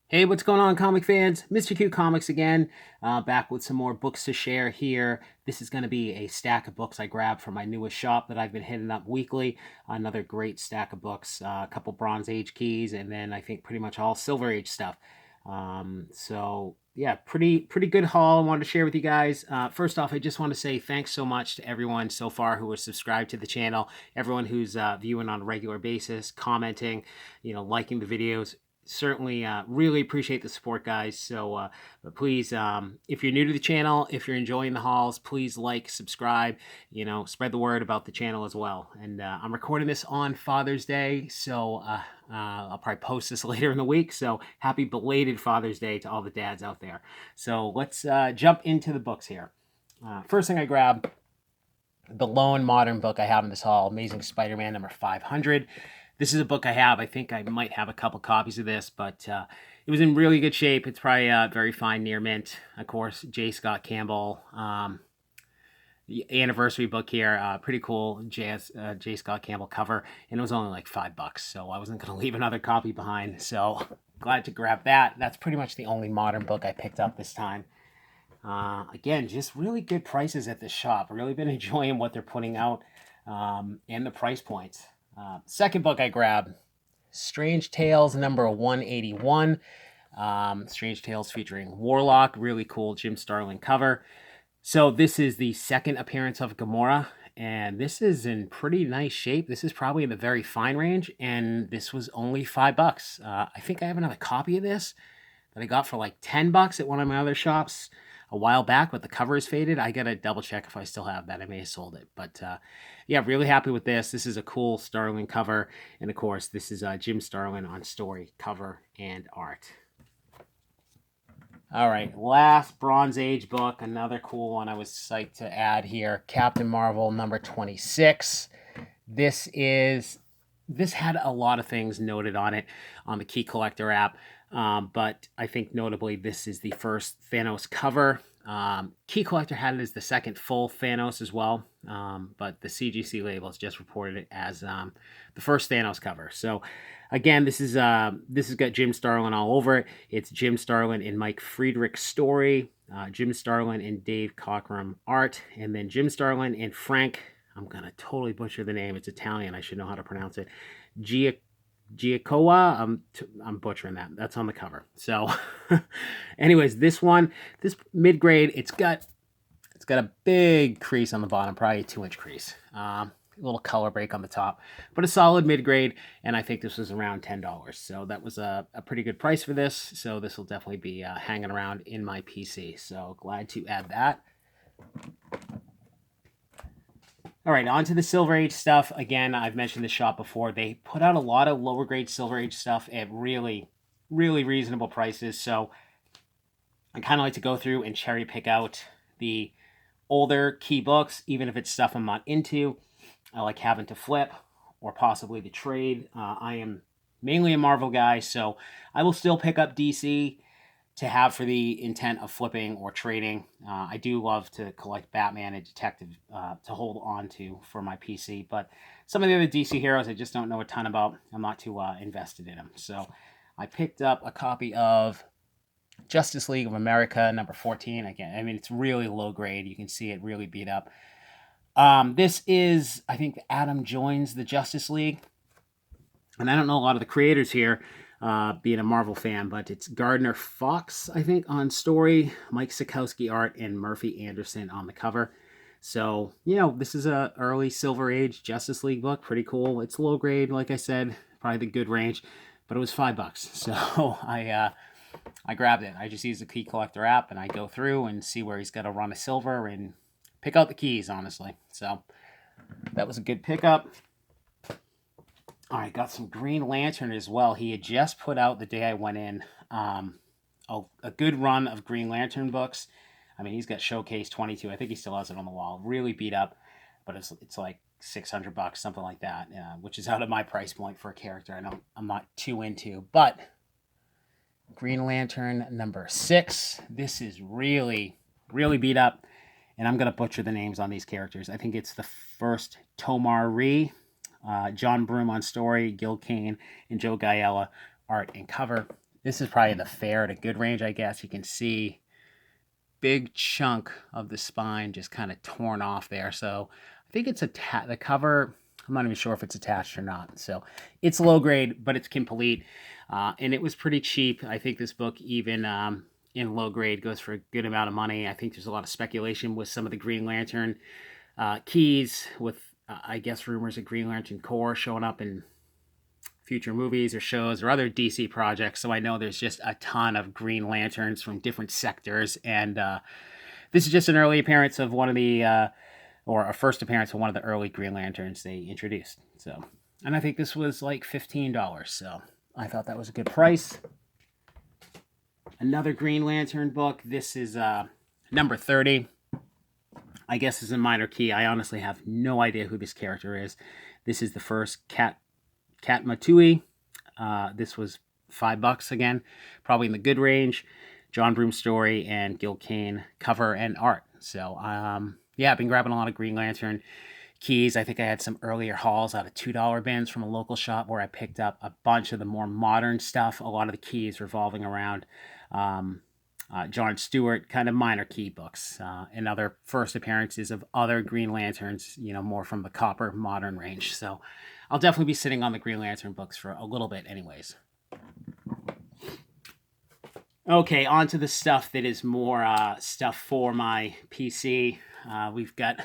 Hey, what's going on, comic fans? Mr. Q Comics again, back with some more books to share here. This is going to be a stack of books I grabbed from my newest shop that I've been hitting up weekly. Another great stack of books, a couple Bronze Age keys, and then I think pretty much all Silver Age stuff. So yeah, pretty good haul. I wanted to share with you guys. First off, I just want to say thanks so much to everyone so far who has subscribed to the channel, everyone who's viewing on a regular basis, commenting, liking the videos. Certainly really appreciate the support, guys. So but please, if you're new to the channel, if you're enjoying the hauls, please like, subscribe, spread the word about the channel as well. And I'm recording this on Father's Day, so I'll probably post this later in the week. So happy belated Father's Day to all the dads out there. So let's jump into the books here. First thing I grabbed, the lone modern book I have in this haul, Amazing Spider-Man number 500. This is a book I have. I think I might have a couple copies of this, but it was in really good shape. It's probably very fine near mint. Of course, J. Scott Campbell, the anniversary book here. Pretty cool J. Scott Campbell cover, and it was only like $5, so I wasn't going to leave another copy behind. So glad to grab that. That's pretty much the only modern book I picked up this time. Again, just really good prices at this shop. Really been enjoying what they're putting out and the price points. Second book I grabbed, Strange Tales number 181. Strange Tales featuring Warlock. Really cool Jim Starlin cover. So this is the second appearance of Gamora, and this is in pretty nice shape. This is probably in the very fine range, and this was only $5. I think I have another copy of this that I got for like $10 at one of my other shops a while back, but the cover is faded. I gotta double check if I still have that. I may have sold it, but yeah, really happy with this. This is a cool Starlin cover, and of course, this is Jim Starlin on story, cover, and art. All right, last Bronze Age book, another cool one I was psyched to add here, Captain Marvel number 26. This had a lot of things noted on it on the Key Collector app, but I think notably this is the first Thanos cover. Key Collector had it as the second full Thanos as well, but the CGC labels just reported it as the first Thanos cover. So again, this has got Jim Starlin all over it. It's Jim Starlin and Mike Friedrich story, Jim Starlin and Dave Cockrum art, and then Jim Starlin and Frank. I'm gonna totally butcher the name. It's Italian. I should know how to pronounce it. Giacoa. I'm butchering that. That's on the cover. So, anyways, this mid grade, it's got a big crease on the bottom, probably a 2-inch crease. A little color break on the top, but a solid mid grade, and I think this was around $10. So that was a pretty good price for this. So this will definitely be hanging around in my PC. So glad to add that. All right, on to the Silver Age stuff. Again, I've mentioned the shop before. They put out a lot of lower grade Silver Age stuff at really, really reasonable prices. So I kind of like to go through and cherry pick out the older key books, even if it's stuff I'm not into. I like having to flip or possibly to trade. I am mainly a Marvel guy, so I will still pick up DC to have for the intent of flipping or trading. I do love to collect Batman and Detective to hold on to for my PC, but some of the other DC heroes I just don't know a ton about. I'm not too invested in them. So I picked up a copy of Justice League of America number 14. Again, I mean, it's really low grade. You can see it really beat up. This is, I think, Adam joins the Justice League. And I don't know a lot of the creators here, being a Marvel fan, but it's Gardner Fox, I think, on story, Mike Sekowsky art, and Murphy Anderson on the cover. So, this is a early Silver Age Justice League book. Pretty cool. It's low grade, like I said, probably the good range, but it was $5. So I grabbed it. I just use the Key Collector app, and I go through and see where he's got a run of silver and pick out the keys, honestly. So that was a good pickup. All right, got some Green Lantern as well. He had just put out the day I went in a good run of Green Lantern books. I mean, he's got Showcase 22. I think he still has it on the wall. Really beat up, but it's like $600, something like that, which is out of my price point for a character I'm not too into. But Green Lantern number 6. This is really, really beat up, and I'm gonna butcher the names on these characters. I think it's the first Tomar-Re. John Broome on story, Gil Kane, and Joe Gaella art and cover. This is probably the fair to good range, I guess. You can see big chunk of the spine just kind of torn off there. So I think it's the cover. I'm not even sure if it's attached or not. So it's low grade, but it's complete. And it was pretty cheap. I think this book, even in low grade, goes for a good amount of money. I think there's a lot of speculation with some of the Green Lantern keys, with, I guess, rumors of Green Lantern Corps showing up in future movies or shows or other DC projects. So I know there's just a ton of Green Lanterns from different sectors. And this is just an early appearance of one of the, or a first appearance of one of the early Green Lanterns they introduced. So, and I think this was like $15. So I thought that was a good price. Another Green Lantern book. This is number 30. I guess is a minor key. I honestly have no idea who this character is. This is the first Katma Tui. This was $5 again, probably in the good range. John Broome story and Gil Kane cover and art. So yeah, I've been grabbing a lot of Green Lantern keys. I think I had some earlier hauls out of $2 bins from a local shop where I picked up a bunch of the more modern stuff. A lot of the keys revolving around John Stewart, kind of minor key books, and other first appearances of other Green Lanterns, more from the copper modern range. So I'll definitely be sitting on the Green Lantern books for a little bit anyways. Okay, on to the stuff that is more stuff for my PC. We've got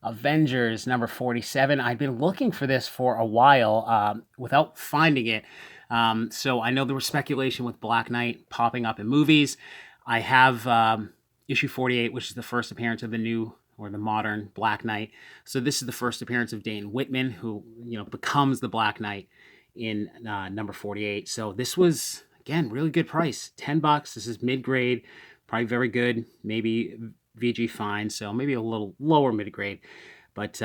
Avengers number 47. I've been looking for this for a while without finding it. So I know there was speculation with Black Knight popping up in movies. I have issue 48, which is the first appearance of the new or the modern Black Knight. So this is the first appearance of Dane Whitman, who becomes the Black Knight in number 48. So this was, again, really good price, $10. This is mid-grade, probably very good, maybe VG fine, so maybe a little lower mid-grade. But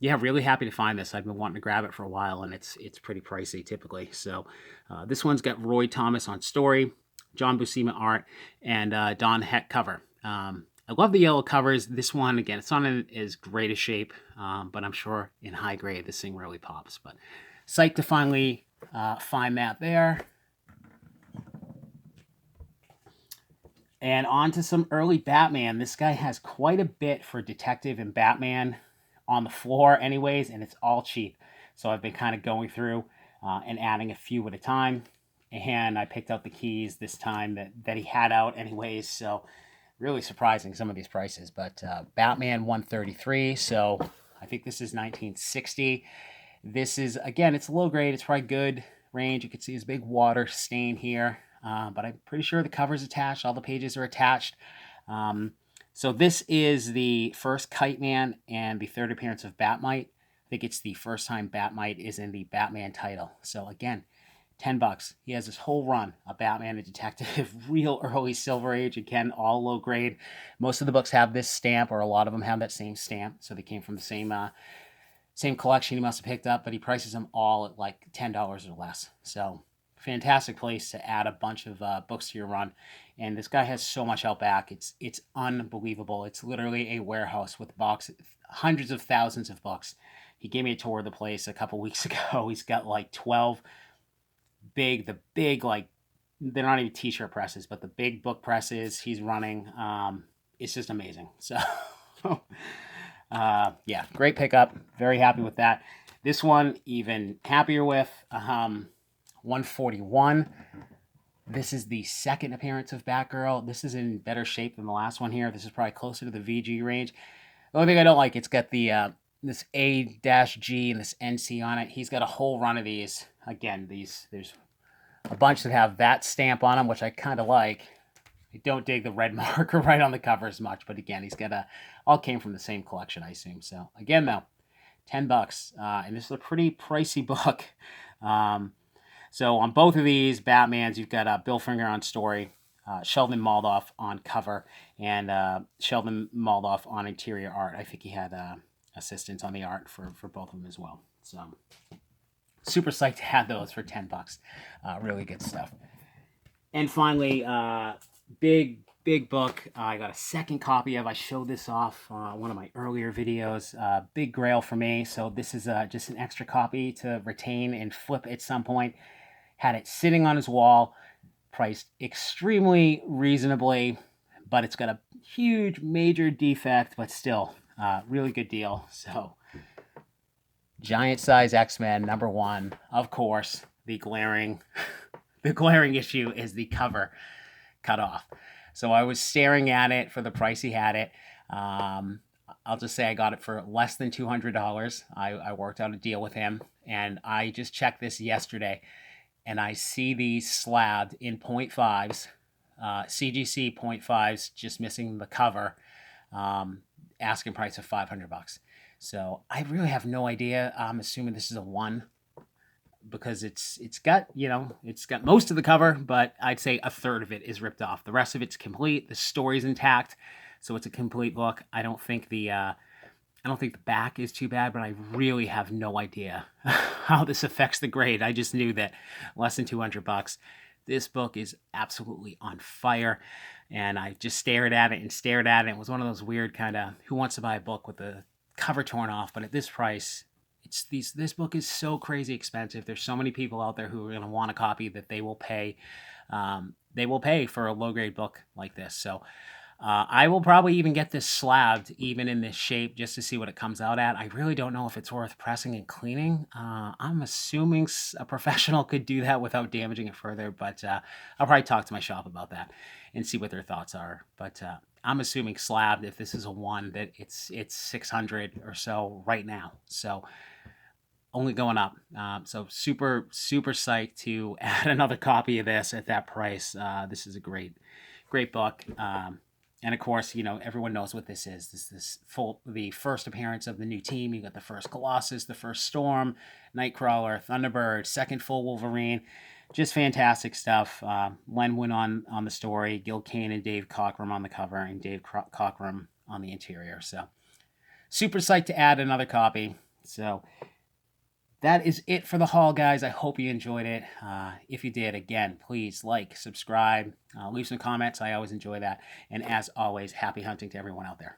yeah, really happy to find this. I've been wanting to grab it for a while, and it's pretty pricey typically. So this one's got Roy Thomas on story, John Buscema art, and Don Heck cover. I love the yellow covers. This one, again, it's not in as great a shape, but I'm sure in high grade this thing really pops. But psyched to finally find that there. And on to some early Batman. This guy has quite a bit for Detective and Batman on the floor anyways, and it's all cheap. So I've been kind of going through and adding a few at a time. And I picked out the keys this time that he had out anyways. So really surprising, some of these prices. But Batman 133. So I think this is 1960. This is, again, it's low grade. It's probably good range. You can see his big water stain here. But I'm pretty sure the cover's attached. All the pages are attached. So this is the first Kite Man and the third appearance of Batmite. I think it's the first time Batmite is in the Batman title. So again, $10. He has this whole run of Batman and Detective, real early Silver Age, again, all low grade. Most of the books have this stamp, or a lot of them have that same stamp. So they came from the same collection he must have picked up, but he prices them all at like $10 or less. So fantastic place to add a bunch of books to your run. And this guy has so much out back. It's unbelievable. It's literally a warehouse with boxes, hundreds of thousands of books. He gave me a tour of the place a couple weeks ago. He's got like 12 the big, like, they're not even t-shirt presses, but the big book presses he's running. It's just amazing. So yeah, great pickup. Very happy with that. This one, even happier with. 141. This is the second appearance of Batgirl. This is in better shape than the last one here. This is probably closer to the VG range. The only thing I don't like, it's got the this A-G and this NC on it. He's got a whole run of these. Again, there's a bunch that have that stamp on them, which I kind of like. I don't dig the red marker right on the cover as much, but again, he's got all came from the same collection, I assume. So again, though, $10, and this is a pretty pricey book. So on both of these Batmans, you've got Bill Finger on story, Sheldon Moldoff on cover, and Sheldon Moldoff on interior art. I think he had assistants on the art for both of them as well. So super psyched to have those for $10. Really good stuff. And finally, big book. I got a second copy of. I showed this off one of my earlier videos. Big Grail for me. So this is just an extra copy to retain and flip at some point. Had it sitting on his wall. priced extremely reasonably, but it's got a huge major defect, but still really good deal. So giant size X-Men #1, of course. The glaring issue is the cover cut off. So I was staring at it for the price he had it. I'll just say I got it for less than $200. I worked out a deal with him, and I just checked this yesterday, and I see these slabbed in 0.5s, CGC 0.5s, just missing the cover, asking price of $500. So I really have no idea. I'm assuming this is a 1 because it's got, it's got most of the cover, but I'd say a third of it is ripped off. The rest of it's complete. The story's intact, so it's a complete book. I don't think the back is too bad, but I really have no idea how this affects the grade. I just knew that less than $200. This book is absolutely on fire, and I just stared at it and stared at it. It was one of those weird kind of who wants to buy a book with the cover torn off, but at this price, this book is so crazy expensive. There's so many people out there who are going to want a copy that they will pay. They will pay for a low grade book like this. So I will probably even get this slabbed, even in this shape, just to see what it comes out at. I really don't know if it's worth pressing and cleaning. I'm assuming a professional could do that without damaging it further, but I'll probably talk to my shop about that and see what their thoughts are. But I'm assuming slabbed, if this is a 1, that it's 600 or so right now. So only going up. So super psyched to add another copy of this at that price. This is a great book. And of course, everyone knows what this is. The first appearance of the new team. You got the first Colossus, the first Storm, Nightcrawler, Thunderbird, second full Wolverine. Just fantastic stuff. Len went on the story. Gil Kane and Dave Cockrum on the cover, and Dave Cockrum on the interior. So super psyched to add another copy. So that is it for the haul, guys. I hope you enjoyed it. If you did, again, please like, subscribe, leave some comments. I always enjoy that. And as always, happy hunting to everyone out there.